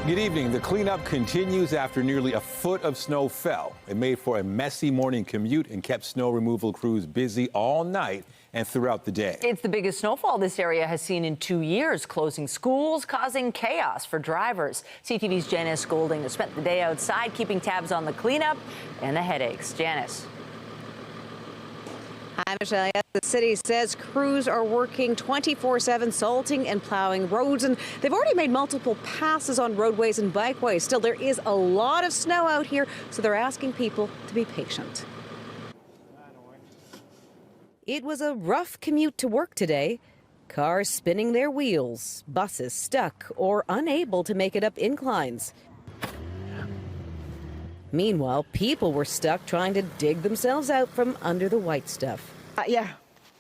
Good evening. The cleanup continues after nearly a foot of snow fell. It made for a messy morning commute and kept snow removal crews busy all night and throughout the day. It's the biggest snowfall this area has seen in 2 years, closing schools, causing chaos for drivers. CTV's Janice Golding has spent the day outside keeping tabs on the cleanup and the headaches. Janice. Hi, Michelle. Yes, the city says crews are working 24/7, salting and plowing roads, and they've already made multiple passes on roadways and bikeways. Still, there is a lot of snow out here, so they're asking people to be patient. It was a rough commute to work today. Cars spinning their wheels, buses stuck or unable to make it up inclines. Meanwhile, people were stuck trying to dig themselves out from under the white stuff. Yeah,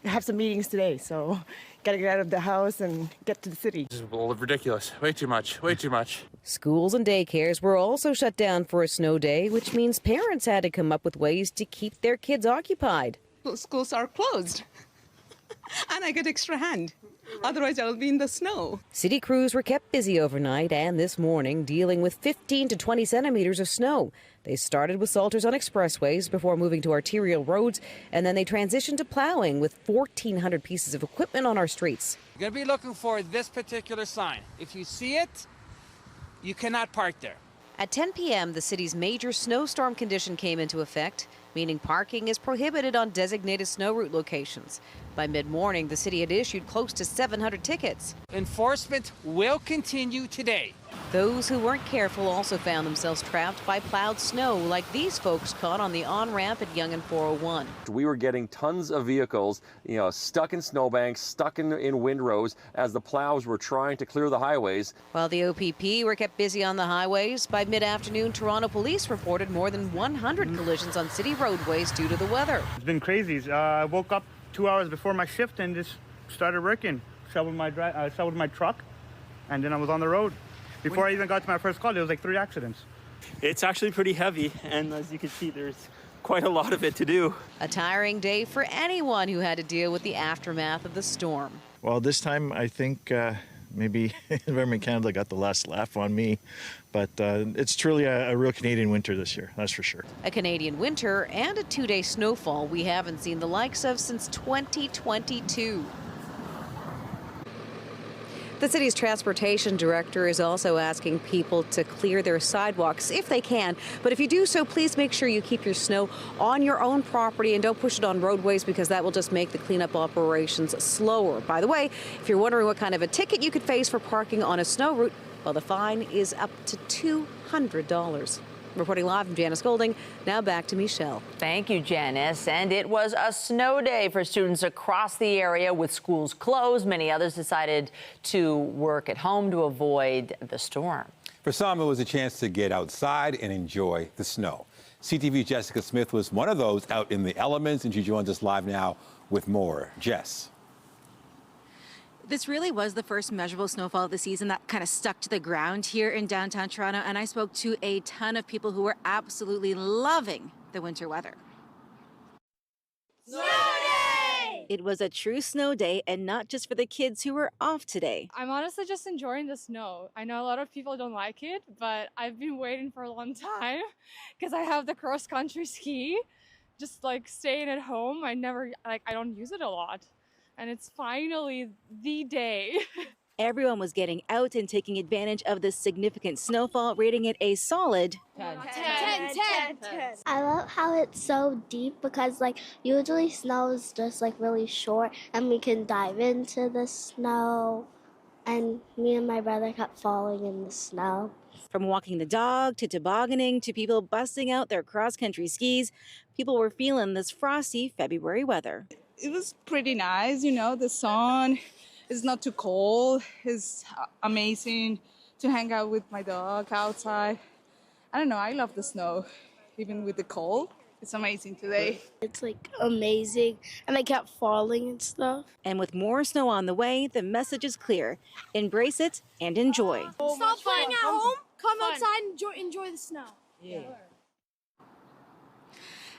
I have some meetings today, so gotta get out of the house and get to the city. This is a little ridiculous. Way too much. Way too much. Schools and daycares were also shut down for a snow day, which means parents had to come up with ways to keep their kids occupied. Schools are closed, and I get extra hand. Otherwise, I'll be in the snow. City crews were kept busy overnight and this morning dealing with 15 to 20 centimeters of snow. They started with salters on expressways before moving to arterial roads, and then they transitioned to plowing with 1,400 pieces of equipment on our streets. You're going to be looking for this particular sign. If you see it, you cannot park there. At 10 p.m., the city's major snowstorm condition came into effect, meaning parking is prohibited on designated snow route locations. By mid-morning, the city had issued close to 700 tickets. Enforcement will continue today. Those who weren't careful also found themselves trapped by plowed snow, like these folks caught on the on-ramp at Yonge and 401. We were getting tons of vehicles, stuck in snowbanks, stuck in windrows as the plows were trying to clear the highways. While the OPP were kept busy on the highways, by mid-afternoon, Toronto police reported more than 100 collisions on city roadways due to the weather. It's been crazy. I woke up 2 hours before my shift and just started working. Shoveled my truck, and then I was on the road. Before I even got to my first call, there was like 3 accidents. It's actually pretty heavy, and as you can see, there's quite a lot of it to do. A tiring day for anyone who had to deal with the aftermath of the storm. Well, this time I think maybe Environment Canada got the last laugh on me, but it's truly a real Canadian winter this year, that's for sure. A Canadian winter and a 2-day snowfall we haven't seen the likes of since 2022. The city's transportation director is also asking people to clear their sidewalks if they can. But if you do so, please make sure you keep your snow on your own property and don't push it on roadways, because that will just make the cleanup operations slower. By the way, if you're wondering what kind of a ticket you could face for parking on a snow route, well, the fine is up to $200. Reporting live from Janice Golding. Now back to Michelle. Thank you, Janice. And it was a snow day for students across the area with schools closed. Many others decided to work at home to avoid the storm. For some, it was a chance to get outside and enjoy the snow. CTV's Jessica Smith was one of those out in the elements, and she joins us live now with more. Jess. This really was the first measurable snowfall of the season that kind of stuck to the ground here in downtown Toronto, and I spoke to a ton of people who were absolutely loving the winter weather. Snow day! It was a true snow day, and not just for the kids who were off today. I'm honestly just enjoying the snow. I know a lot of people don't like it, but I've been waiting for a long time because I have the cross-country ski. Just like staying at home, I don't use it a lot. And it's finally the day. Everyone was getting out and taking advantage of this significant snowfall, rating it a solid 10. 10. I love how it's so deep because usually snow is just really short and we can dive into the snow. And me and my brother kept falling in the snow. From walking the dog to tobogganing to people busting out their cross-country skis, people were feeling this frosty February weather. It was pretty nice, the sun is not too cold. It's amazing to hang out with my dog outside. I don't know, I love the snow, even with the cold. It's amazing today. It's amazing, and I kept falling and stuff. And with more snow on the way, the message is clear. Embrace it and enjoy. Stop playing at home, come outside and enjoy the snow. Yeah.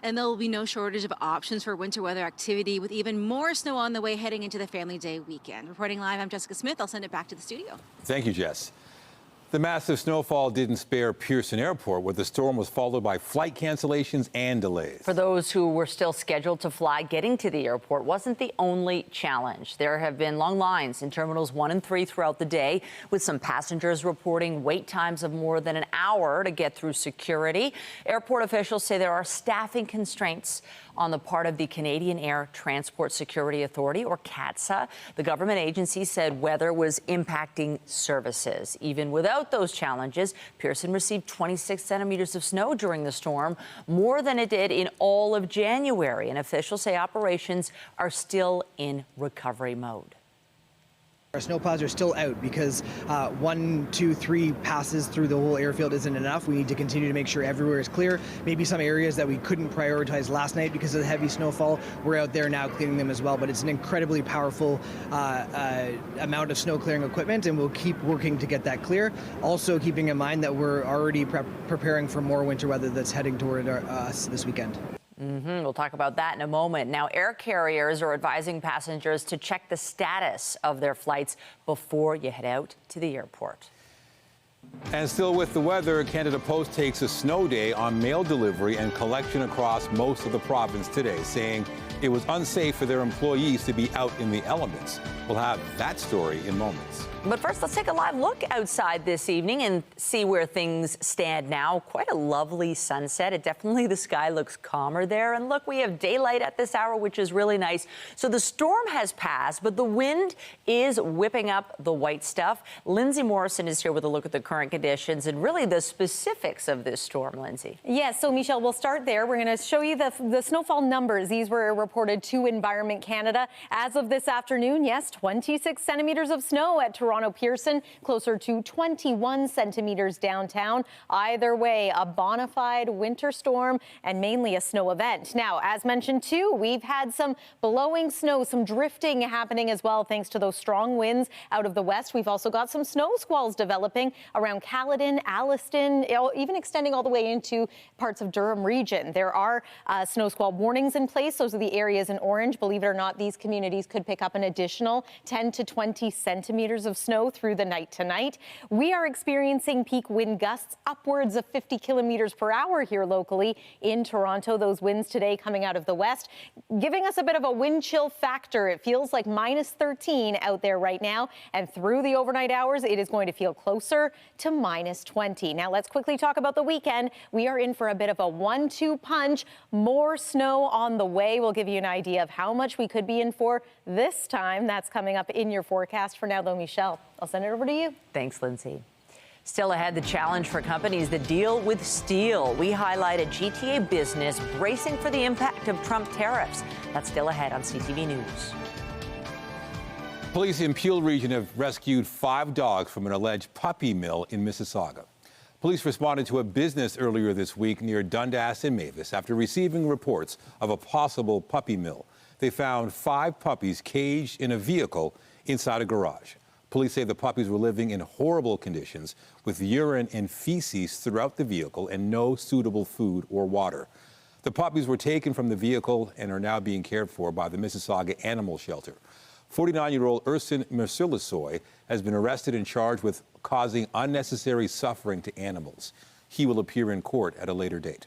And there will be no shortage of options for winter weather activity, with even more snow on the way heading into the Family Day weekend. Reporting live, I'm Jessica Smith. I'll send it back to the studio. Thank you, Jess. The massive snowfall didn't spare Pearson Airport, where the storm was followed by flight cancellations and delays. For those who were still scheduled to fly, getting to the airport wasn't the only challenge. There have been long lines in Terminals 1 and 3 throughout the day, with some passengers reporting wait times of more than an hour to get through security. Airport officials say there are staffing constraints on the part of the Canadian Air Transport Security Authority, or CATSA. The government agency said weather was impacting services. Even without those challenges, Pearson received 26 centimeters of snow during the storm, more than it did in all of January. And officials say operations are still in recovery mode. Our snowplows are still out because 1, 2, 3 passes through the whole airfield isn't enough. We need to continue to make sure everywhere is clear. Maybe some areas that we couldn't prioritize last night because of the heavy snowfall, we're out there now cleaning them as well. But it's an incredibly powerful amount of snow clearing equipment, and we'll keep working to get that clear. Also keeping in mind that we're already preparing for more winter weather that's heading toward us this weekend. We'll talk about that in a moment. Now, air carriers are advising passengers to check the status of their flights before you head out to the airport. And still with the weather, Canada Post takes a snow day on mail delivery and collection across most of the province today, saying it was unsafe for their employees to be out in the elements. We'll have that story in moments. But first, let's take a live look outside this evening and see where things stand now. Quite a lovely sunset. The sky looks calmer there. And look, we have daylight at this hour, which is really nice. So the storm has passed, but the wind is whipping up the white stuff. Lindsay Morrison is here with a look at the current conditions and really the specifics of this storm, Lindsay. Yes, so Michelle, we'll start there. We're going to show you the snowfall numbers. These were reported to Environment Canada. As of this afternoon, yes, 26 centimeters of snow at Toronto Pearson, closer to 21 centimeters downtown. Either way, a bona fide winter storm and mainly a snow event. Now, as mentioned too, we've had some blowing snow, some drifting happening as well, thanks to those strong winds out of the west. We've also got some snow squalls developing around Caledon, Alliston, even extending all the way into parts of Durham region. There are snow squall warnings in place. Those are the areas in orange. Believe it or not, these communities could pick up an additional 10 to 20 centimeters of snow through the night tonight. We are experiencing peak wind gusts upwards of 50 kilometers per hour here locally in Toronto. Those winds today coming out of the west, giving us a bit of a wind chill factor. It feels like minus 13 out there right now. And through the overnight hours, it is going to feel closer to minus 20. Now let's quickly talk about the weekend. We are in for a bit of a 1-2 punch. More snow on the way. We'll give you an idea of how much we could be in for this time. That's coming up in your forecast. For now, though, Michelle, I'll send it over to you. Thanks, Lindsay. Still ahead, the challenge for companies that deal with steel. We highlight a GTA business bracing for the impact of Trump tariffs. That's still ahead on CTV News. Police in Peel region have rescued 5 dogs from an alleged puppy mill in Mississauga. Police responded to a business earlier this week near Dundas and Mavis after receiving reports of a possible puppy mill. They found 5 puppies caged in a vehicle inside a garage. Police say the puppies were living in horrible conditions with urine and feces throughout the vehicle and no suitable food or water. The puppies were taken from the vehicle and are now being cared for by the Mississauga Animal Shelter. 49-year-old Ursin Mercilasoy has been arrested and charged with causing unnecessary suffering to animals. He will appear in court at a later date.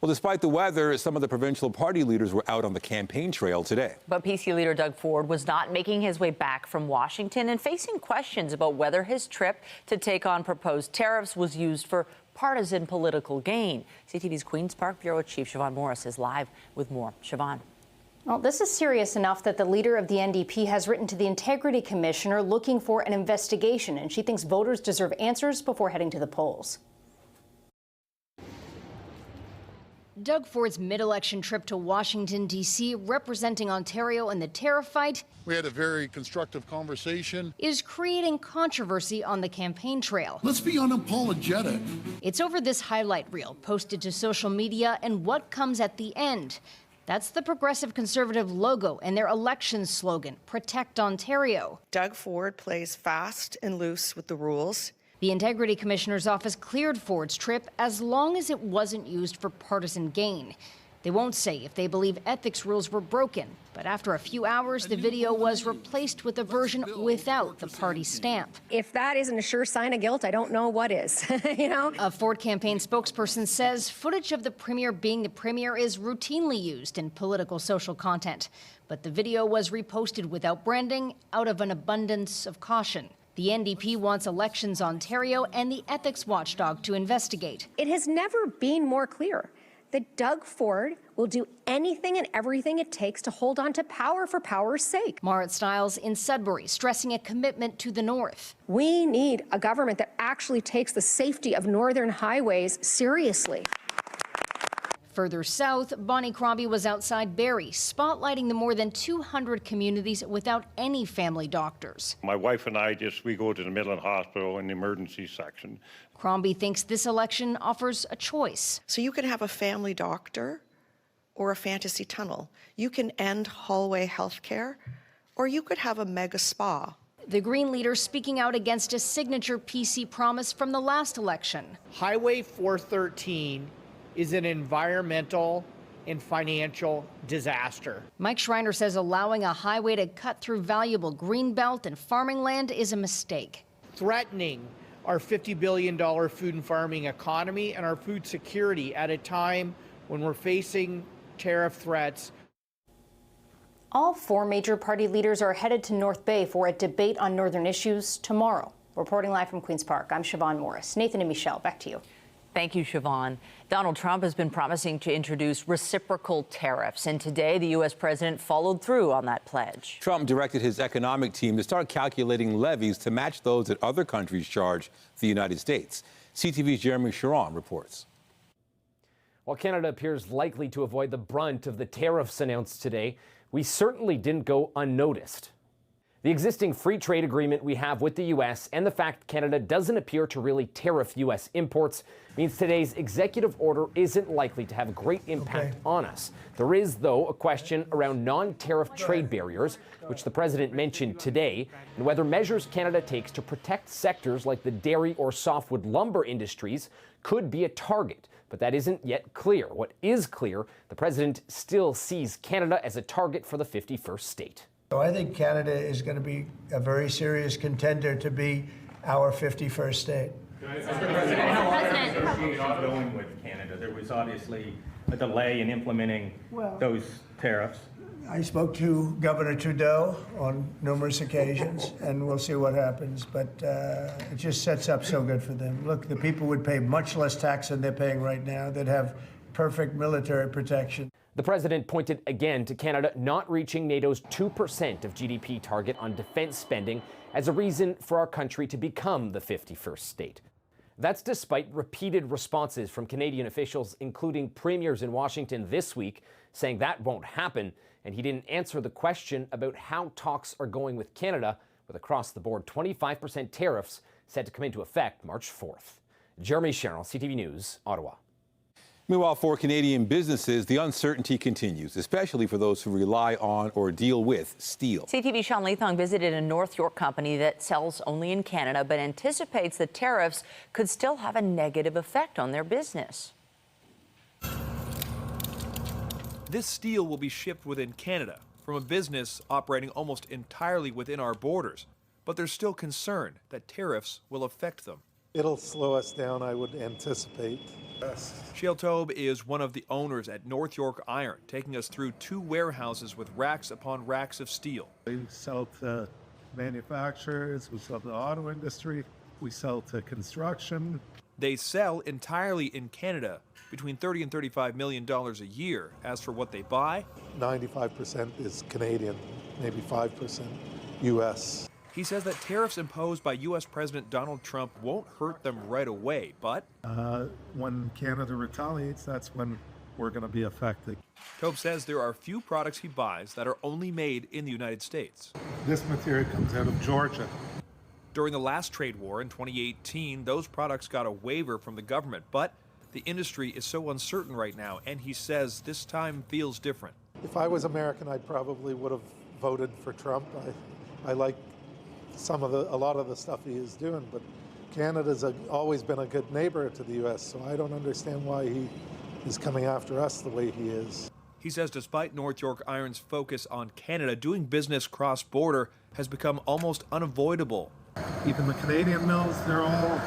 Well, despite the weather, some of the provincial party leaders were out on the campaign trail today. But PC leader Doug Ford was not making his way back from Washington and facing questions about whether his trip to take on proposed tariffs was used for partisan political gain. CTV's Queen's Park Bureau Chief Siobhan Morris is live with more. Siobhan. Well, this is serious enough that the leader of the NDP has written to the Integrity Commissioner looking for an investigation, and she thinks voters deserve answers before heading to the polls. Doug Ford's mid-election trip to Washington, D.C., representing Ontario in the tariff fight, we had a very constructive conversation, is creating controversy on the campaign trail. Let's be unapologetic. It's over this highlight reel posted to social media and what comes at the end. That's the Progressive Conservative logo and their election slogan, Protect Ontario. Doug Ford plays fast and loose with the rules. The Integrity Commissioner's office cleared Ford's trip as long as it wasn't used for partisan gain. They won't say if they believe ethics rules were broken, but after a few hours, the video was replaced with a version without the party stamp. If that isn't a sure sign of guilt, I don't know what is, you know? A Ford campaign spokesperson says footage of the premier being the premier is routinely used in political social content, but the video was reposted without branding out of an abundance of caution. The NDP wants Elections Ontario and the ethics watchdog to investigate. It has never been more clear that Doug Ford will do anything and everything it takes to hold on to power for power's sake. Marit Stiles in Sudbury stressing a commitment to the north. We need a government that actually takes the safety of northern highways seriously. Further south, Bonnie Crombie was outside Barrie, spotlighting the more than 200 communities without any family doctors. My wife and I we go to the Midland Hospital in the emergency section. Crombie thinks this election offers a choice. So you can have a family doctor or a fantasy tunnel. You can end hallway health care, or you could have a mega spa. The Green leader speaking out against a signature PC promise from the last election. Highway 413 is an environmental and financial disaster. Mike Schreiner says allowing a highway to cut through valuable green belt and farming land is a mistake. Threatening our $50 billion food and farming economy and our food security at a time when we're facing tariff threats. All four major party leaders are headed to North Bay for a debate on northern issues tomorrow. Reporting live from Queen's Park, I'm Siobhan Morris. Nathan and Michelle, back to you. Thank you, Siobhan. Donald Trump has been promising to introduce reciprocal tariffs, and today the U.S. president followed through on that pledge. Trump directed his economic team to start calculating levies to match those that other countries charge the United States. CTV's Jeremy Sharon reports. While Canada appears likely to avoid the brunt of the tariffs announced today, we certainly didn't go unnoticed. The existing free trade agreement we have with the U.S. and the fact Canada doesn't appear to really tariff U.S. imports means today's executive order isn't likely to have a great impact on us. There is, though, a question around non-tariff trade barriers, which the president mentioned today, and whether measures Canada takes to protect sectors like the dairy or softwood lumber industries could be a target. But that isn't yet clear. What is clear, the president still sees Canada as a target for the 51st state. So I think Canada is going to be a very serious contender to be our 51st state. Mr. President, how are the negotiations going with Canada? There was obviously a delay in implementing those tariffs. I spoke to Governor Trudeau on numerous occasions, and we'll see what happens. But it just sets up so good for them. Look, the people would pay much less tax than they're paying right now. They'd have perfect military protection. The president pointed again to Canada not reaching NATO's 2% of GDP target on defense spending as a reason for our country to become the 51st state. That's despite repeated responses from Canadian officials, including premiers in Washington this week, saying that won't happen, and he didn't answer the question about how talks are going with Canada, with across-the-board 25% tariffs set to come into effect March 4th. Jeremy Sherrill, CTV News, Ottawa. Meanwhile, for Canadian businesses, the uncertainty continues, especially for those who rely on or deal with steel. CTV's Sean Leathong visited a North York company that sells only in Canada, but anticipates that tariffs could still have a negative effect on their business. This steel will be shipped within Canada from a business operating almost entirely within our borders, but there's still concern that tariffs will affect them. It'll slow us down, I would anticipate. Shale Tobe is one of the owners at North York Iron, taking us through 2 warehouses with racks upon racks of steel. We sell to manufacturers, we sell to the auto industry, we sell to construction. They sell entirely in Canada, between $30 and $35 million a year. As for what they buy, 95% is Canadian, maybe 5% U.S. He says that tariffs imposed by U.S. President Donald Trump won't hurt them right away, but when Canada retaliates, that's when we're going to be affected. Tobe says there are few products he buys that are only made in the United States. This material comes out of Georgia. During the last trade war in 2018, those products got a waiver from the government, but the industry is so uncertain right now, and he says this time feels different. If I was American, I probably would have voted for Trump. I like a lot of the stuff he is doing, but Canada's always been a good neighbor to the U.S., so I don't understand why he is coming after us the way he is. He says despite North York Iron's focus on Canada, doing business cross-border has become almost unavoidable. Even the Canadian mills, they're all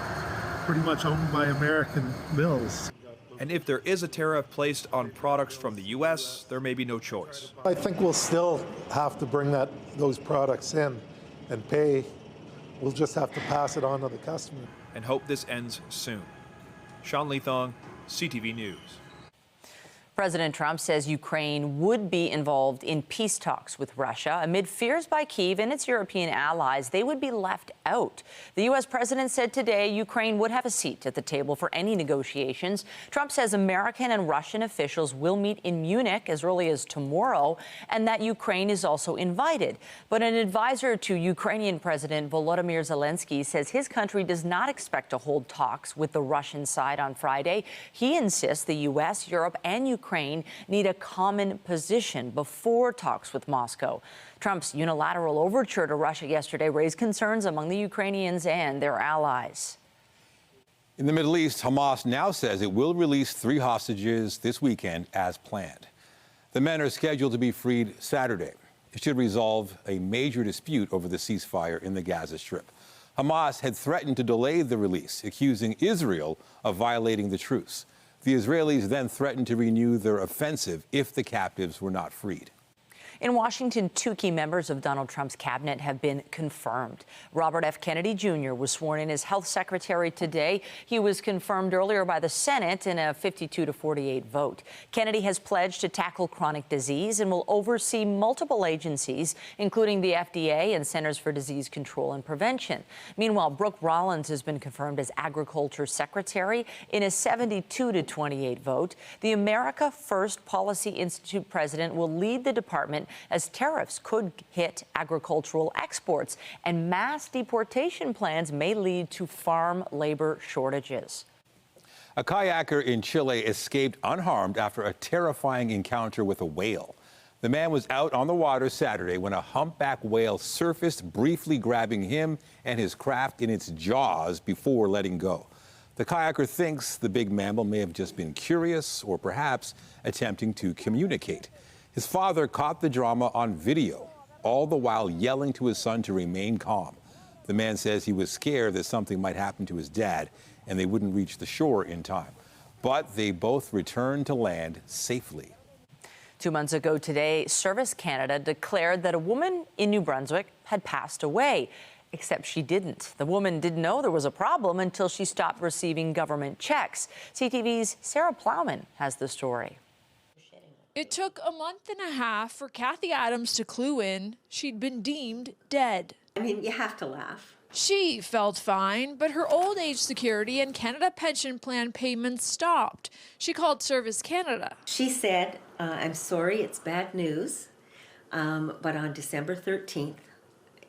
pretty much owned by American mills. And if there is a tariff placed on products from the U.S., there may be no choice. I think we'll still have to bring those products in and pay. We'll just have to pass it on to the customer. And hope this ends soon. Sean Leathong, CTV News. President Trump says Ukraine would be involved in peace talks with Russia amid fears by Kyiv and its European allies they would be left out. The U.S. president said today Ukraine would have a seat at the table for any negotiations. Trump says American and Russian officials will meet in Munich as early as tomorrow and that Ukraine is also invited. But an advisor to Ukrainian President Volodymyr Zelensky says his country does not expect to hold talks with the Russian side on Friday. He insists the U.S., Europe and Ukraine need a common position before talks with Moscow. Trump's unilateral overture to Russia yesterday raised concerns among the Ukrainians and their allies. In the Middle East, Hamas now says it will release 3 hostages this weekend as planned. The men are scheduled to be freed Saturday. It should resolve a major dispute over the ceasefire in the Gaza Strip. Hamas had threatened to delay the release, accusing Israel of violating the truce. The Israelis then threatened to renew their offensive if the captives were not freed. In Washington, 2 key members of Donald Trump's cabinet have been confirmed. Robert F. Kennedy Jr. was sworn in as health secretary today. He was confirmed earlier by the Senate in a 52-48 vote. Kennedy has pledged to tackle chronic disease and will oversee multiple agencies, including the FDA and Centers for Disease Control and Prevention. Meanwhile, Brooke Rollins has been confirmed as agriculture secretary in a 72-28 vote. The America First Policy Institute president will lead the department as tariffs could hit agricultural exports and mass deportation plans may lead to farm labor shortages. A kayaker in Chile escaped unharmed after a terrifying encounter with a whale. The man was out on the water Saturday when a humpback whale surfaced, briefly grabbing him and his craft in its jaws before letting go. The kayaker thinks the big mammal may have just been curious or perhaps attempting to communicate. His father caught the drama on video, all the while yelling to his son to remain calm. The man says he was scared that something might happen to his dad and they wouldn't reach the shore in time. But they both returned to land safely. 2 months ago today, Service Canada declared that a woman in New Brunswick had passed away. Except she didn't. The woman didn't know there was a problem until she stopped receiving government checks. CTV's Sarah Plowman has the story. It took a month and a half for Kathy Adams to clue in she'd been deemed dead. I mean, you have to laugh. She felt fine, but her old age security and Canada Pension Plan payments stopped. She called Service Canada. She said, I'm sorry, it's bad news, but on December 13th,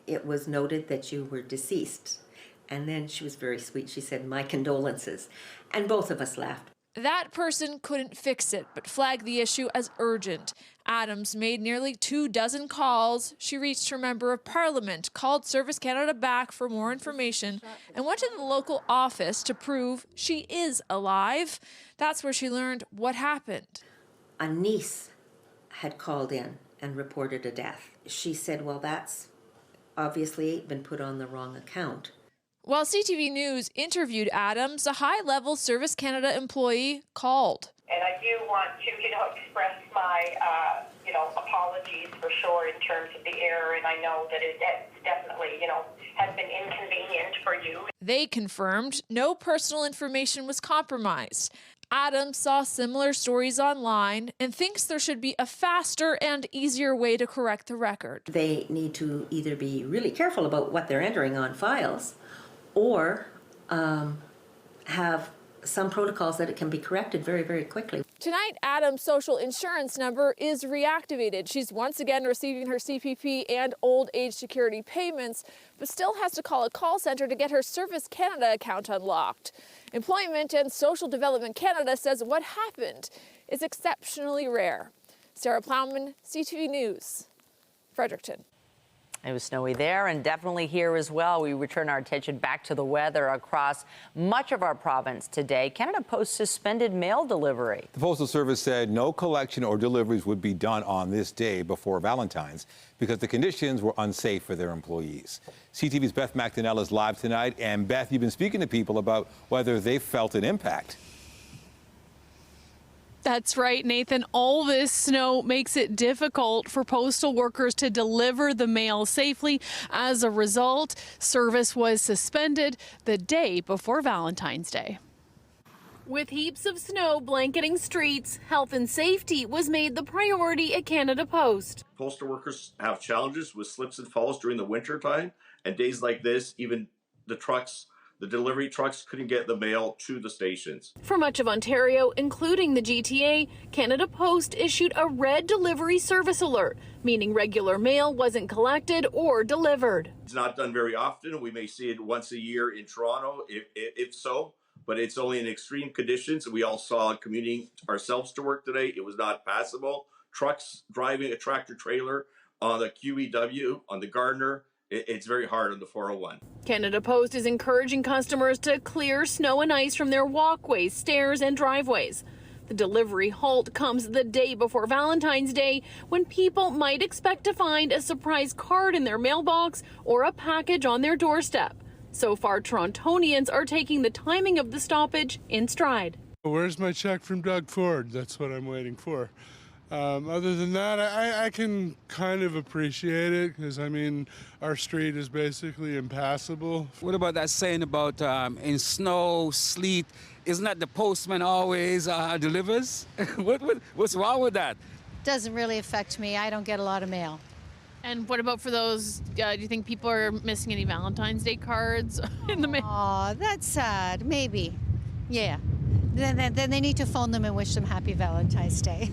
it was noted that you were deceased. And then she was very sweet. She said, my condolences. And both of us laughed. That person couldn't fix it, but flagged the issue as urgent. Adams made nearly 24 calls. She reached her member of parliament, called Service Canada back for more information, and went to the local office to prove she is alive. That's where she learned what happened. A niece had called in and reported a death. She said, well, that's obviously been put on the wrong account. While CTV News interviewed Adams, a high-level Service Canada employee called. And I do want to, express my, apologies for sure in terms of the error, and I know that it definitely, has been inconvenient for you. They confirmed no personal information was compromised. Adams saw similar stories online and thinks there should be a faster and easier way to correct the record. They need to either be really careful about what they're entering on files or have some protocols that it can be corrected very, very quickly. Tonight, Adam's social insurance number is reactivated. She's once again receiving her CPP and old age security payments, but still has to call a call center to get her Service Canada account unlocked. Employment and Social Development Canada says what happened is exceptionally rare. Sarah Plowman, CTV News, Fredericton. It was snowy there and definitely here as well. We return our attention back to the weather across much of our province today. Canada Post suspended mail delivery. The Postal Service said no collection or deliveries would be done on this day before Valentine's because the conditions were unsafe for their employees. CTV's Beth McDonnell is live tonight. And Beth, you've been speaking to people about whether they felt an impact. That's right, Nathan. All this snow makes it difficult for postal workers to deliver the mail safely. As a result, service was suspended the day before Valentine's Day. With heaps of snow blanketing streets, health and safety was made the priority at Canada Post. Postal workers have challenges with slips and falls during the winter time, and days like this, even the delivery trucks couldn't get the mail to the stations. For much of Ontario, including the GTA, Canada Post issued a red delivery service alert, meaning regular mail wasn't collected or delivered. It's not done very often. We may see it once a year in Toronto, if so, but it's only in extreme conditions. We all saw commuting ourselves to work today. It was not passable. Trucks driving a tractor trailer on the QEW, on the Gardner, it's very hard on the 401. Canada Post is encouraging customers to clear snow and ice from their walkways, stairs, and driveways. The delivery halt comes the day before Valentine's Day, when people might expect to find a surprise card in their mailbox or a package on their doorstep. So far, Torontonians are taking the timing of the stoppage in stride. Where's my check from Doug Ford? That's what I'm waiting for. Other than that, I can kind of appreciate it because, I mean, our street is basically impassable. What about that saying about in snow, sleet, isn't that the postman always delivers? What's wrong with that? Doesn't really affect me. I don't get a lot of mail. And what about for those, do you think people are missing any Valentine's Day cards in the mail? Oh, that's sad. Maybe. Yeah. Then they need to phone them and wish them happy Valentine's Day.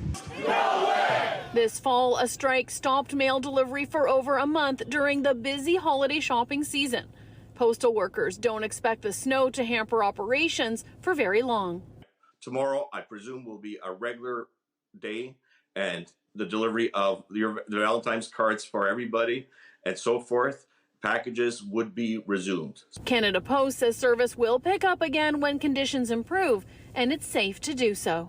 This fall, a strike stopped mail delivery for over a month during the busy holiday shopping season. Postal workers don't expect the snow to hamper operations for very long. Tomorrow, I presume, will be a regular day, and the delivery of the Valentine's cards for everybody and so forth. Packages would be resumed. Canada Post says service will pick up again when conditions improve, and it's safe to do so.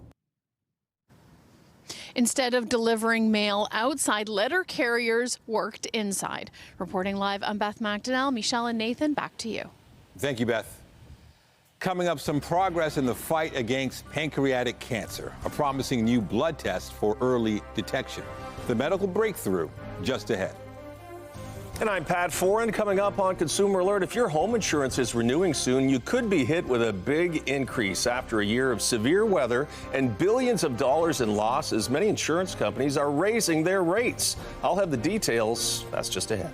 Instead of delivering mail outside, letter carriers worked inside. Reporting live, I'm Beth McDonnell. Michelle and Nathan, back to you. Thank you, Beth. Coming up, some progress in the fight against pancreatic cancer, a promising new blood test for early detection. The medical breakthrough just ahead. And I'm Pat Foran. Coming up on Consumer Alert, if your home insurance is renewing soon, you could be hit with a big increase after a year of severe weather and billions of dollars in losses. Many insurance companies are raising their rates. I'll have the details. That's just ahead.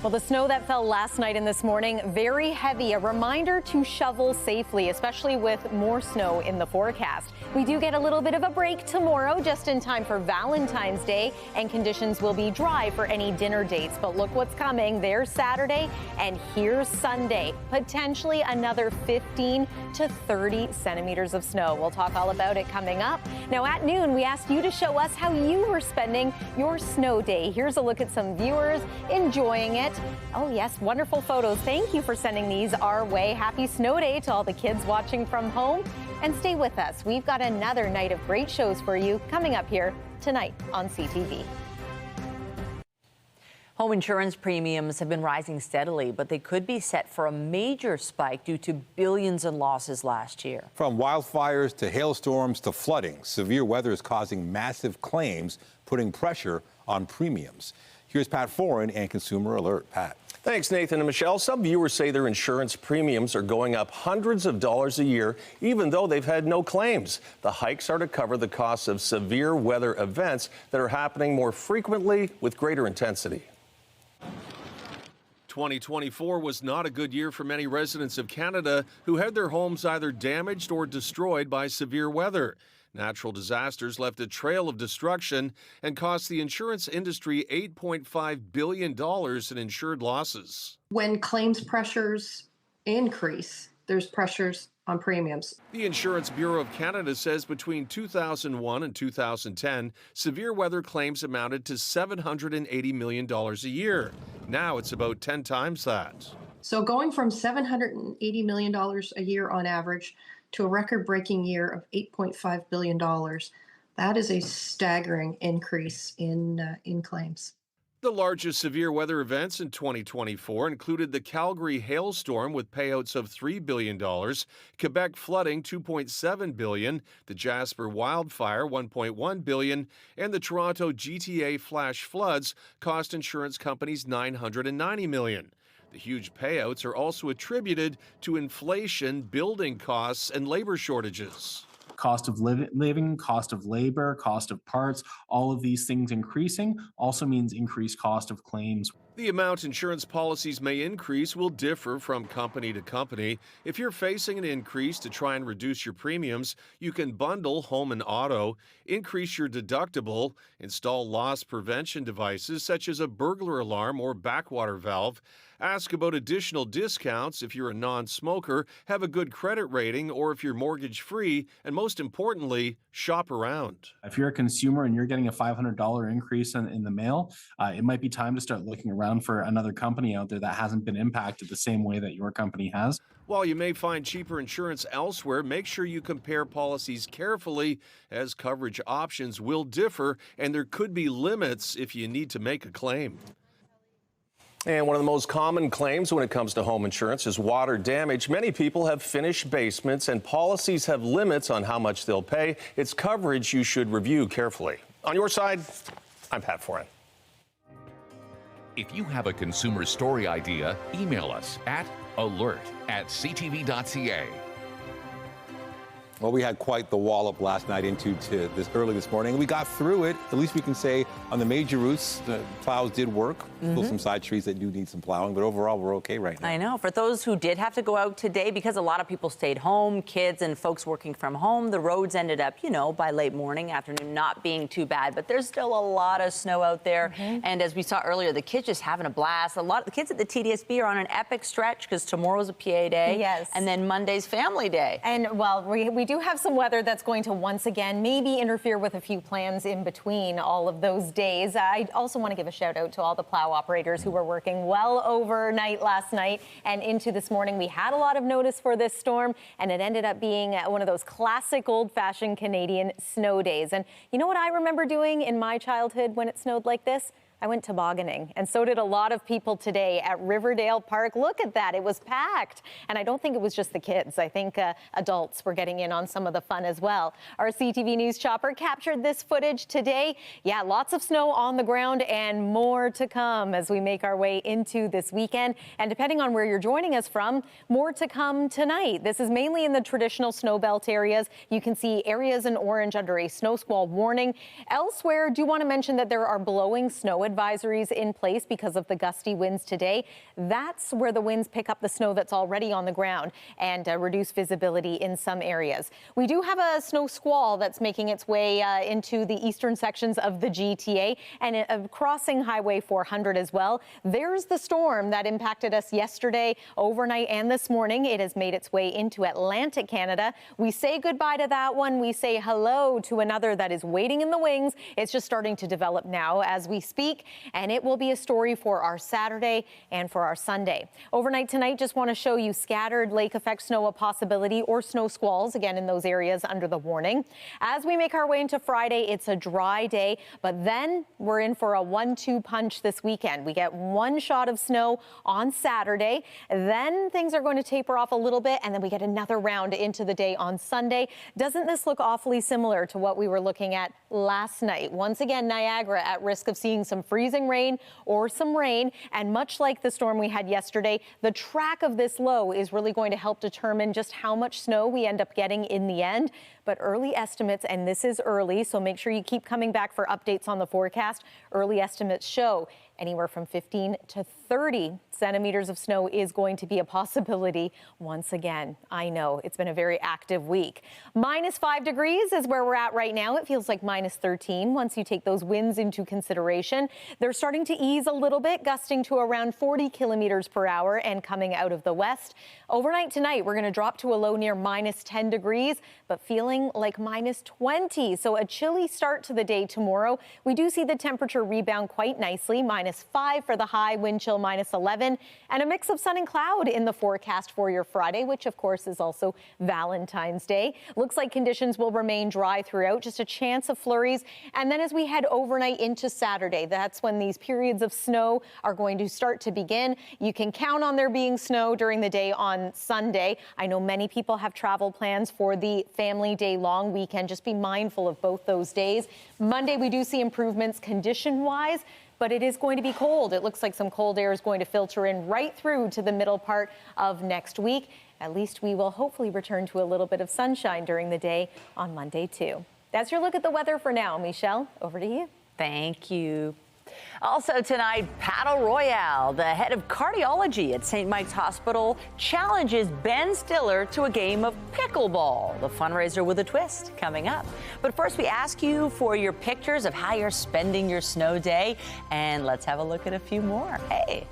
Well, the snow that fell last night and this morning, very heavy. A reminder to shovel safely, especially with more snow in the forecast. We do get a little bit of a break tomorrow, just in time for Valentine's Day, and conditions will be dry for any dinner dates. But look what's coming. There's Saturday, and here's Sunday. Potentially another 15 to 30 centimeters of snow. We'll talk all about it coming up. Now, at noon, we asked you to show us how you were spending your snow day. Here's a look at some viewers enjoying it. Oh, yes, wonderful photos. Thank you for sending these our way. Happy snow day to all the kids watching from home. And stay with us. We've got another night of great shows for you coming up here tonight on CTV. Home insurance premiums have been rising steadily, but they could be set for a major spike due to billions in losses last year. From wildfires to hailstorms to flooding, severe weather is causing massive claims, putting pressure on premiums. Here's Pat Foran and Consumer Alert. Pat. Thanks, Nathan and Michelle. Some viewers say their insurance premiums are going up hundreds of dollars a year, even though they've had no claims. The hikes are to cover the costs of severe weather events that are happening more frequently with greater intensity. 2024 was not a good year for many residents of Canada who had their homes either damaged or destroyed by severe weather. Natural disasters left a trail of destruction and cost the insurance industry $8.5 billion in insured losses. When claims pressures increase, there's pressures on premiums. The Insurance Bureau of Canada says between 2001 and 2010, severe weather claims amounted to $780 million a year. Now it's about 10 times that. So going from $780 million a year on average to a record-breaking year of $8.5 billion, that is a staggering increase in claims. The largest severe weather events in 2024 included the Calgary hailstorm with payouts of $3 billion, Quebec flooding $2.7 billion, the Jasper wildfire $1.1 billion, and the Toronto GTA flash floods cost insurance companies $990 million. The huge payouts are also attributed to inflation, building costs, and labor shortages. Cost of living, cost of labor, cost of parts, all of these things increasing also means increased cost of claims. The amount insurance policies may increase will differ from company to company. If you're facing an increase to try and reduce your premiums, you can bundle home and auto, increase your deductible, install loss prevention devices such as a burglar alarm or backwater valve, ask about additional discounts if you're a non-smoker, have a good credit rating, or if you're mortgage-free, and most importantly, shop around. If you're a consumer and you're getting a $500 increase in the mail, it might be time to start looking around for another company out there that hasn't been impacted the same way that your company has. While you may find cheaper insurance elsewhere, make sure you compare policies carefully, as coverage options will differ and there could be limits if you need to make a claim. And one of the most common claims when it comes to home insurance is water damage. Many people have finished basements and policies have limits on how much they'll pay. It's coverage you should review carefully. On your side, I'm Pat Foran. If you have a consumer story idea, email us at alert@ctv.ca. Well, we had quite the wallop last night into early this morning. We got through it. At least we can say on the major routes, the plows did work. Still some side streets that do need some plowing, but overall, we're okay right now. I know. For those who did have to go out today, because a lot of people stayed home, kids and folks working from home, the roads ended up, by late morning, afternoon, not being too bad. But there's still a lot of snow out there. And as we saw earlier, the kids just having a blast. A lot of the kids at the TDSB are on an epic stretch because tomorrow's a PA day. Yes. And then Monday's family day. And, well, we do have some weather that's going to once again maybe interfere with a few plans in between all of those days. I also want to give a shout out to all the plow operators who were working well overnight last night and into this morning. We had a lot of notice for this storm, and it ended up being one of those classic old-fashioned Canadian snow days. And you know what I remember doing in my childhood when it snowed like this? I went tobogganing, and so did a lot of people today at Riverdale Park. Look at that, it was packed. And I don't think it was just the kids. I think adults were getting in on some of the fun as well. Our CTV News chopper captured this footage today. Yeah, lots of snow on the ground and more to come as we make our way into this weekend. And depending on where you're joining us from, more to come tonight. This is mainly in the traditional snow belt areas. You can see areas in orange under a snow squall warning. Elsewhere, do want to mention that there are blowing snow advisories in place because of the gusty winds today. That's where the winds pick up the snow that's already on the ground and reduce visibility in some areas. We do have a snow squall that's making its way into the eastern sections of the GTA and crossing Highway 400 as well. There's the storm that impacted us yesterday, overnight, and this morning. It has made its way into Atlantic Canada. We say goodbye to that one. We say hello to another that is waiting in the wings. It's just starting to develop now as we speak. And it will be a story for our Saturday and for our Sunday. Overnight tonight, just want to show you scattered lake effect snow a possibility or snow squalls again in those areas under the warning. As we make our way into Friday, it's a dry day, but then we're in for a 1-2 punch this weekend. We get one shot of snow on Saturday, then things are going to taper off a little bit, and then we get another round into the day on Sunday. Doesn't this look awfully similar to what we were looking at last night? Once again, Niagara at risk of seeing some freezing rain or some rain, and much like the storm we had yesterday, the track of this low is really going to help determine just how much snow we end up getting in the end. But but early estimates, and this is early, so make sure you keep coming back for updates on the forecast. Early estimates show anywhere from 15 to 30 centimeters of snow is going to be a possibility once again. I know it's been a very active week. -5 degrees is where we're at right now. It feels like -13 once you take those winds into consideration. They're starting to ease a little bit, gusting to around 40 kilometers per hour and coming out of the west. Overnight tonight, we're going to drop to a low near -10 degrees, but feeling like -20. So a chilly start to the day tomorrow. We do see the temperature rebound quite nicely, -5 for the high, wind chill -11, and a mix of sun and cloud in the forecast for your Friday, which of course is also Valentine's Day. Looks like conditions will remain dry throughout, just a chance of flurries. And then as we head overnight into Saturday, that's when these periods of snow are going to start to begin. You can count on there being snow during the day on Sunday. I know many people have travel plans for the family day long weekend. Just be mindful of both those days. Monday, we do see improvements condition-wise, but it is going to be cold. It looks like some cold air is going to filter in right through to the middle part of next week. At least we will hopefully return to a little bit of sunshine during the day on Monday, too. That's your look at the weather for now. Michelle, over to you. Thank you. Also tonight, Paddle Royale. The head of cardiology at St. Mike's Hospital challenges Ben Stiller to a game of pickleball. The fundraiser with a twist coming up. But first, we ask you for your pictures of how you're spending your snow day. And let's have a look at a few more. Hey.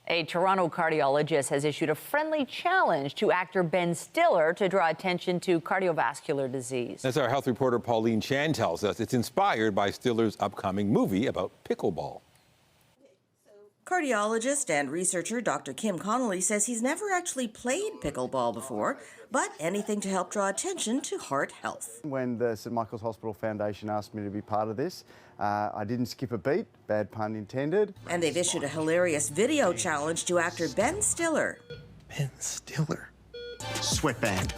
A Toronto cardiologist has issued a friendly challenge to actor Ben Stiller to draw attention to cardiovascular disease. As our health reporter Pauline Chan tells us, it's inspired by Stiller's upcoming movie about pickleball. Cardiologist and researcher Dr. Kim Connolly says he's never actually played pickleball before, but anything to help draw attention to heart health. When the St. Michael's Hospital Foundation asked me to be part of this, I didn't skip a beat, bad pun intended. And they've issued a hilarious video challenge to actor Ben Stiller. Ben Stiller. Sweatband.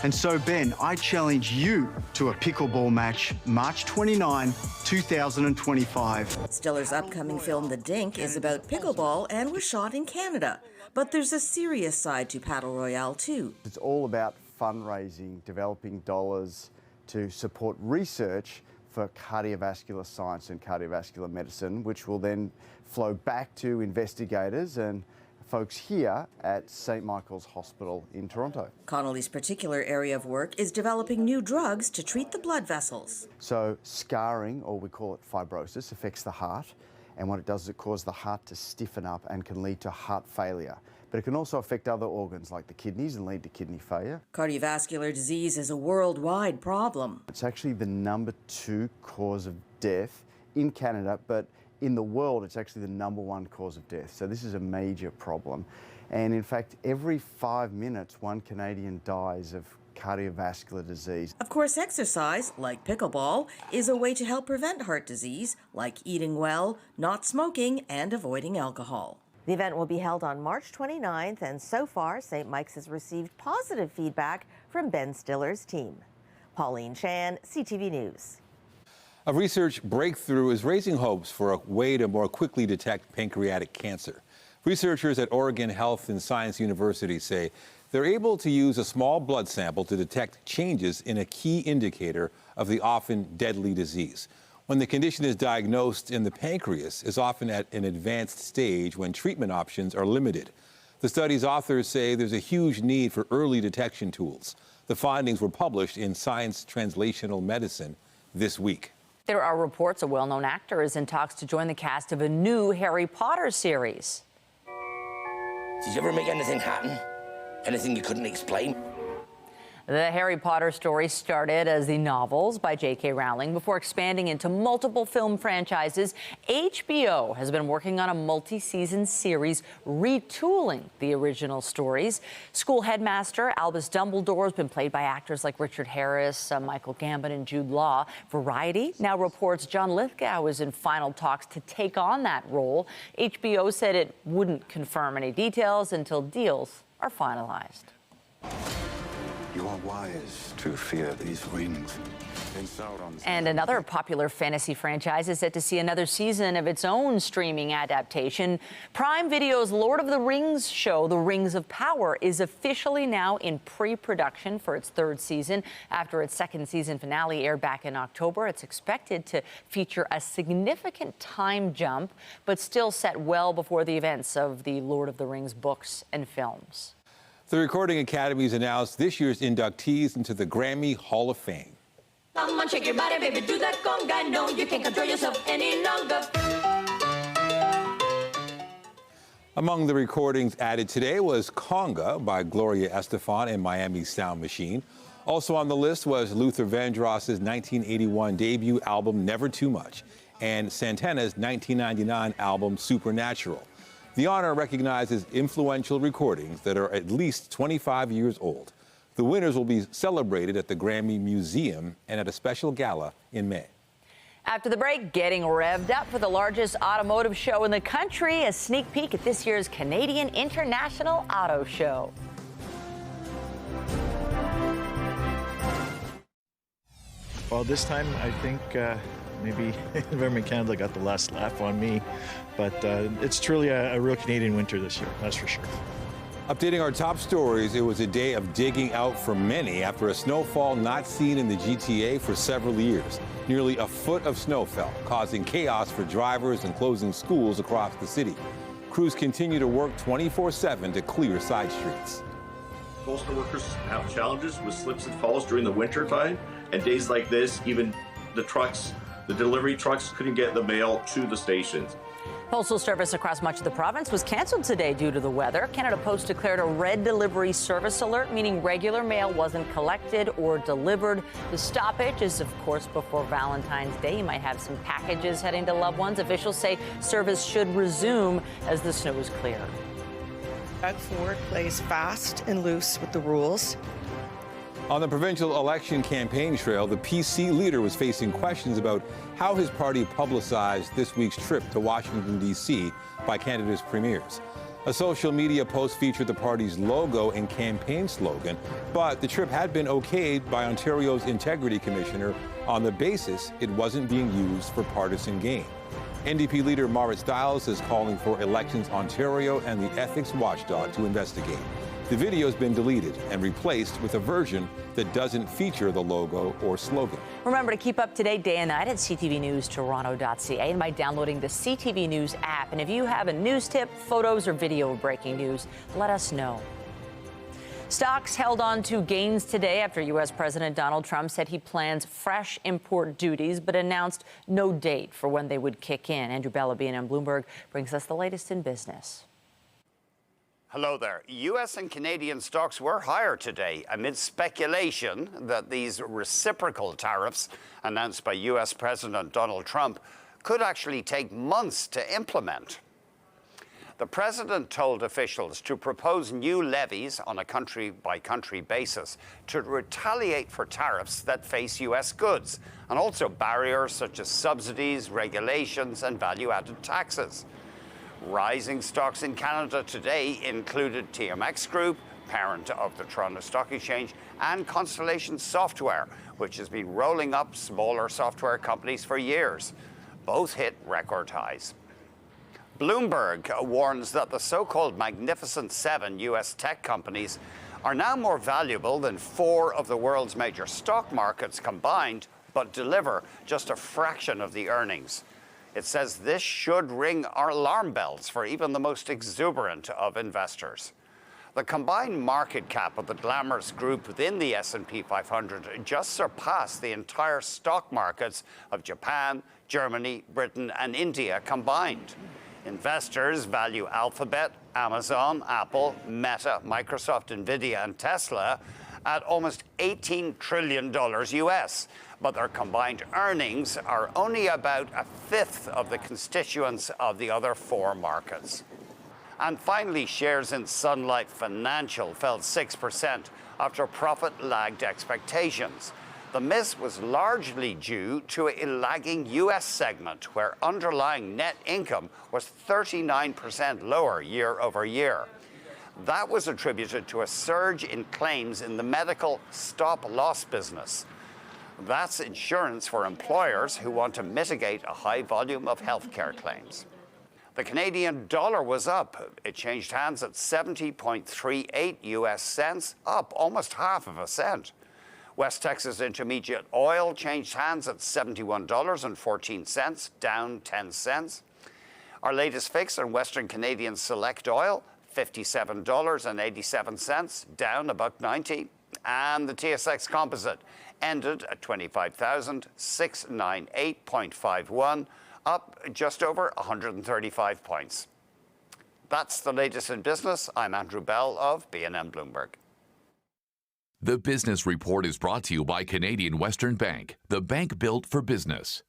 And so, Ben, I challenge you to a pickleball match March 29, 2025. Stiller's upcoming film, The Dink, is about pickleball and was shot in Canada. But there's a serious side to Paddle Royale, too. It's all about fundraising, developing dollars to support research for cardiovascular science and cardiovascular medicine, which will then flow back to investigators and folks here at St. Michael's Hospital in Toronto. Connolly's particular area of work is developing new drugs to treat the blood vessels. So scarring, or we call it fibrosis, affects the heart, and what it does is it causes the heart to stiffen up and can lead to heart failure. But it can also affect other organs like the kidneys and lead to kidney failure. Cardiovascular disease is a worldwide problem. It's actually the #2 cause of death in Canada, but in the world, it's actually the #1 cause of death. So this is a major problem. And in fact, every 5 minutes, one Canadian dies of cardiovascular disease. Of course, exercise, like pickleball, is a way to help prevent heart disease, like eating well, not smoking, and avoiding alcohol. The event will be held on March 29th, and so far, St. Mike's has received positive feedback from Ben Stiller's team. Pauline Chan, CTV News. A research breakthrough is raising hopes for a way to more quickly detect pancreatic cancer. Researchers at Oregon Health and Science University say they're able to use a small blood sample to detect changes in a key indicator of the often deadly disease. When the condition is diagnosed in the pancreas, is often at an advanced stage when treatment options are limited. The study's authors say there's a huge need for early detection tools. The findings were published in Science Translational Medicine this week. There are reports a well-known actor is in talks to join the cast of a new Harry Potter series. Did you ever make anything happen? Anything you couldn't explain? The Harry Potter story started as the novels by J.K. Rowling before expanding into multiple film franchises. HBO has been working on a multi-season series retooling the original stories. School headmaster Albus Dumbledore has been played by actors like Richard Harris, Michael Gambon, and Jude Law. Variety now reports John Lithgow is in final talks to take on that role. HBO said it wouldn't confirm any details until deals are finalized. You are wise to fear these rings. And another popular fantasy franchise is set to see another season of its own streaming adaptation. Prime Video's Lord of the Rings show, The Rings of Power, is officially now in pre-production for its third season. After its second season finale aired back in October, it's expected to feature a significant time jump, but still set well before the events of the Lord of the Rings books and films. The Recording Academy's announced this year's inductees into the Grammy Hall of Fame. Come on, shake your body, baby, do that conga. No, you can't control yourself any longer. Among the recordings added today was Conga by Gloria Estefan and Miami Sound Machine. Also on the list was Luther Vandross's 1981 debut album Never Too Much and Santana's 1999 album Supernatural. The honor recognizes influential recordings that are at least 25 years old. The winners will be celebrated at the Grammy Museum and at a special gala in May. After the break, getting revved up for the largest automotive show in the country, a sneak peek at this year's Canadian International Auto Show. Well, this time I think maybe Environment Canada got the last laugh on me, but it's truly a real Canadian winter this year, that's for sure. Updating our top stories, it was a day of digging out for many after a snowfall not seen in the GTA for several years. Nearly a foot of snow fell, causing chaos for drivers and closing schools across the city. Crews continue to work 24/7 to clear side streets. Postal workers have challenges with slips and falls during the winter time, and days like this, even the delivery trucks couldn't get the mail to the stations. Postal service across much of the province was canceled today due to the weather. Canada Post declared a red delivery service alert, meaning regular mail wasn't collected or delivered. The stoppage is, of course, before Valentine's Day. You might have some packages heading to loved ones. Officials say service should resume as the snow is clear. Doug Ford plays fast and loose with the rules. On the provincial election campaign trail, the PC leader was facing questions about how his party publicized this week's trip to Washington, D.C. by Canada's premiers. A social media post featured the party's logo and campaign slogan, but the trip had been okayed by Ontario's Integrity Commissioner on the basis it wasn't being used for partisan gain. NDP leader Marit Stiles is calling for Elections Ontario and the ethics watchdog to investigate. The video has been deleted and replaced with a version that doesn't feature the logo or slogan. Remember to keep up to date day and night at ctvnewstoronto.ca and by downloading the CTV News app. And if you have a news tip, photos, or video of breaking news, let us know. Stocks held on to gains today after U.S. President Donald Trump said he plans fresh import duties, but announced no date for when they would kick in. Andrew Bella, BNN Bloomberg, brings us the latest in business. Hello there. U.S. and Canadian stocks were higher today amid speculation that these reciprocal tariffs announced by U.S. President Donald Trump could actually take months to implement. The president told officials to propose new levies on a country-by-country basis to retaliate for tariffs that face U.S. goods, and also barriers such as subsidies, regulations, and value-added taxes. Rising stocks in Canada today included TMX Group, parent of the Toronto Stock Exchange, and Constellation Software, which has been rolling up smaller software companies for years. Both hit record highs. Bloomberg warns that the so-called Magnificent Seven U.S. tech companies are now more valuable than 4 of the world's major stock markets combined, but deliver just a fraction of the earnings. It says this should ring our alarm bells for even the most exuberant of investors. The combined market cap of the glamorous group within the S&P 500 just surpassed the entire stock markets of Japan, Germany, Britain, and India combined. Investors value Alphabet, Amazon, Apple, Meta, Microsoft, Nvidia, and Tesla at almost $18 trillion US. But their combined earnings are only about a fifth of the constituents of the other 4 markets. And finally, shares in Sun Life Financial fell 6% after profit lagged expectations. The miss was largely due to a lagging U.S. segment, where underlying net income was 39% lower year over year. That was attributed to a surge in claims in the medical stop-loss business. That's insurance for employers who want to mitigate a high volume of healthcare claims. The Canadian dollar was up. It changed hands at 70.38 US cents, up almost half of a cent. West Texas Intermediate oil changed hands at $71.14, down 10 cents. Our latest fix on Western Canadian Select oil, $57.87, down $1.90. And the TSX Composite ended at 25,698.51, up just over 135 points. That's the latest in business. I'm Andrew Bell of BNN Bloomberg. The Business Report is brought to you by Canadian Western Bank, the bank built for business.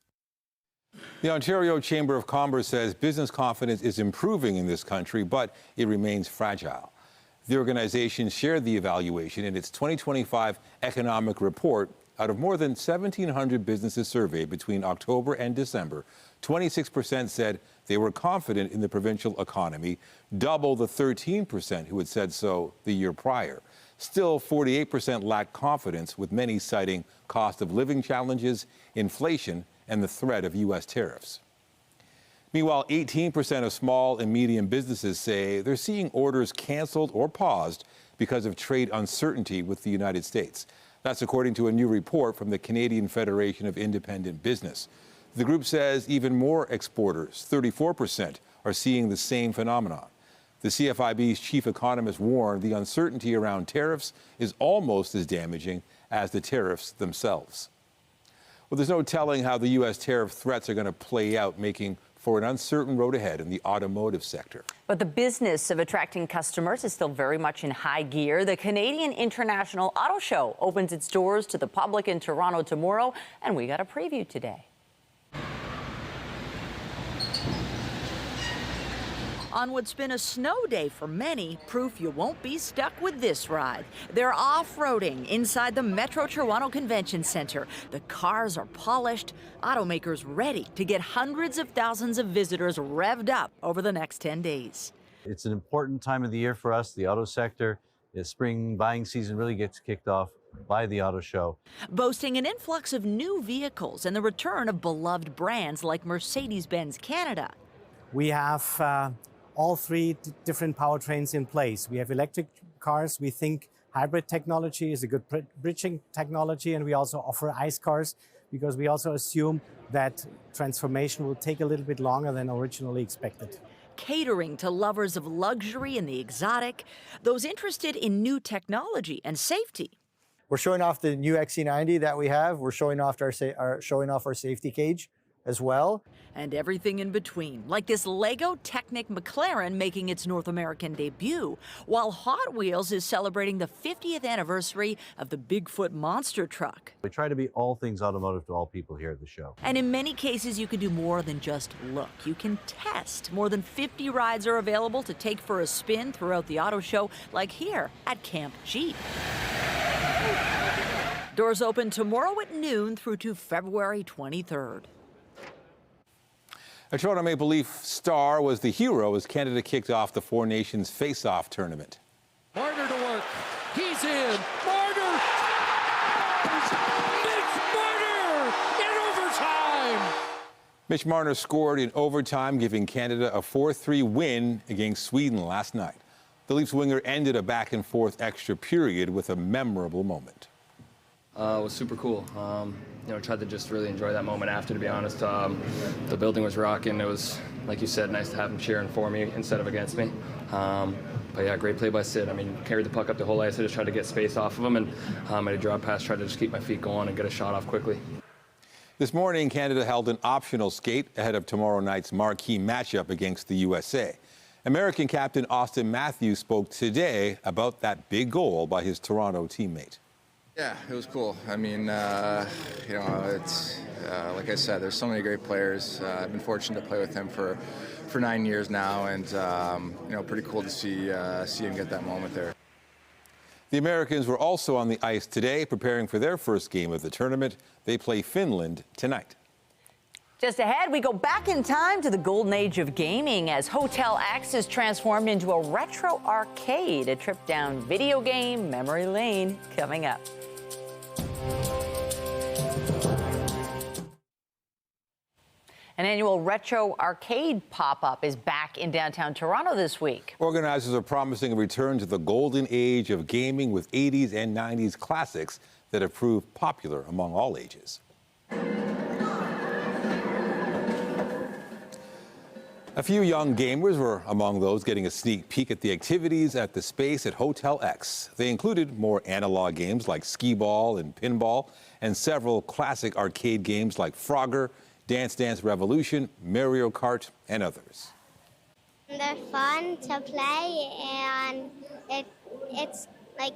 The Ontario Chamber of Commerce says business confidence is improving in this country, but it remains fragile. The organization shared the evaluation in its 2025 economic report. Out of more than 1,700 businesses surveyed between October and December, 26% said they were confident in the provincial economy, double the 13% who had said so the year prior. Still, 48% lacked confidence, with many citing cost of living challenges, inflation, and the threat of U.S. tariffs. Meanwhile, 18% of small and medium businesses say they're seeing orders canceled or paused because of trade uncertainty with the United States. That's according to a new report from the Canadian Federation of Independent Business. The group says even more exporters, 34%, are seeing the same phenomenon. The CFIB's chief economist warned the uncertainty around tariffs is almost as damaging as the tariffs themselves. Well, there's no telling how the U.S. tariff threats are going to play out, making for an uncertain road ahead in the automotive sector. But the business of attracting customers is still very much in high gear. The Canadian International Auto Show opens its doors to the public in Toronto tomorrow, and we got a preview today. On what's been a snow day for many, proof you won't be stuck with this ride. They're off-roading inside the Metro Toronto Convention Centre. The cars are polished, automakers ready to get hundreds of thousands of visitors revved up over the next 10 days. It's an important time of the year for us, the auto sector. The spring buying season really gets kicked off by the auto show. Boasting an influx of new vehicles and the return of beloved brands like Mercedes-Benz Canada. We have all three different powertrains in place. We have electric cars. We think hybrid technology is a good bridging technology, and we also offer ICE cars because we also assume that transformation will take a little bit longer than originally expected. Catering to lovers of luxury and the exotic, those interested in new technology and safety. We're showing off the new XC90 that we have. We're showing off our safety cage as well. And everything in between, like this Lego Technic McLaren making its North American debut, while Hot Wheels is celebrating the 50th anniversary of the Bigfoot monster truck. We try to be all things automotive to all people here at the show. And in many cases, you can do more than just look. You can test. More than 50 rides are available to take for a spin throughout the auto show, like here at Camp Jeep. Doors open tomorrow at noon through to February 23rd. A Toronto Maple Leaf star was the hero as Canada kicked off the Four Nations Face-Off tournament. Marner to work. He's in. Marner! Mitch Marner in overtime! Mitch Marner scored in overtime, giving Canada a 4-3 win against Sweden last night. The Leafs winger ended a back-and-forth extra period with a memorable moment. It was super cool. Tried to just really enjoy that moment after, to be honest. The building was rocking. It was, like you said, nice to have him cheering for me instead of against me. But yeah, great play by Sid. I mean, carried the puck up the whole ice. I just tried to get space off of him, and at a drop pass, tried to just keep my feet going and get a shot off quickly. This morning, Canada held an optional skate ahead of tomorrow night's marquee matchup against the USA. American captain Austin Matthews spoke today about that big goal by his Toronto teammate. Yeah, it was cool. I mean, it's like I said, there's so many great players. I've been fortunate to play with him for 9 years now, and pretty cool to see him get that moment there. The Americans were also on the ice today, preparing for their first game of the tournament. They play Finland tonight. Just ahead, we go back in time to the golden age of gaming as Hotel X is transformed into a retro arcade. A trip down video game memory lane coming up. An annual retro arcade pop-up is back in downtown Toronto this week. Organizers are promising a return to the golden age of gaming with 80s and 90s classics that have proved popular among all ages. A few young gamers were among those getting a sneak peek at the activities at the space at Hotel X. They included more analog games like skee-ball and pinball, and several classic arcade games like Frogger, Dance Dance Revolution, Mario Kart, and others. They're fun to play, and it's like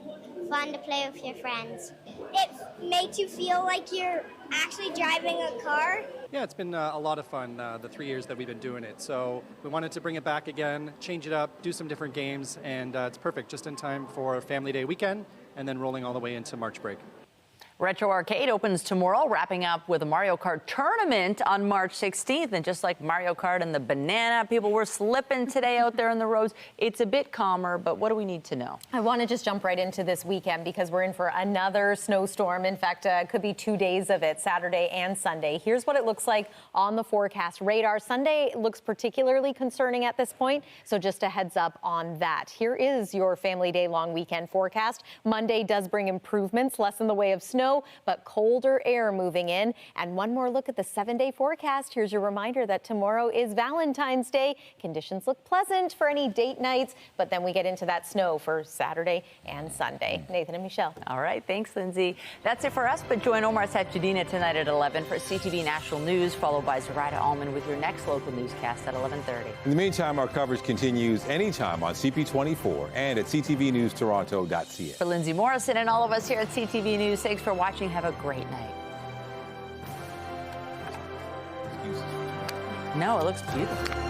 fun to play with your friends. It makes you feel like you're actually driving a car. Yeah, it's been a lot of fun the 3 years that we've been doing it. So we wanted to bring it back again, change it up, do some different games, and it's perfect just in time for Family Day weekend and then rolling all the way into March break. Retro Arcade opens tomorrow, wrapping up with a Mario Kart tournament on March 16th. And just like Mario Kart and the banana, people were slipping today out there in the roads. It's a bit calmer, but what do we need to know? I want to just jump right into this weekend because we're in for another snowstorm. In fact, it could be 2 days of it, Saturday and Sunday. Here's what it looks like on the forecast radar. Sunday looks particularly concerning at this point, so just a heads up on that. Here is your Family Day long weekend forecast. Monday does bring improvements, less in the way of snow, but colder air moving in. And one more look at the 7-day forecast. Here's your reminder that tomorrow is Valentine's Day. Conditions look pleasant for any date nights, but then we get into that snow for Saturday and Sunday. Nathan and Michelle. All right, thanks, Lindsay. That's it for us, but join Omar Sajidina tonight at 11 for CTV National News, followed by Zoraida Allman with your next local newscast at 11:30. In the meantime, our coverage continues anytime on CP24 and at ctvnewstoronto.ca. For Lindsay Morrison and all of us here at CTV News, thanks for watching. Have a great night. No, it looks beautiful.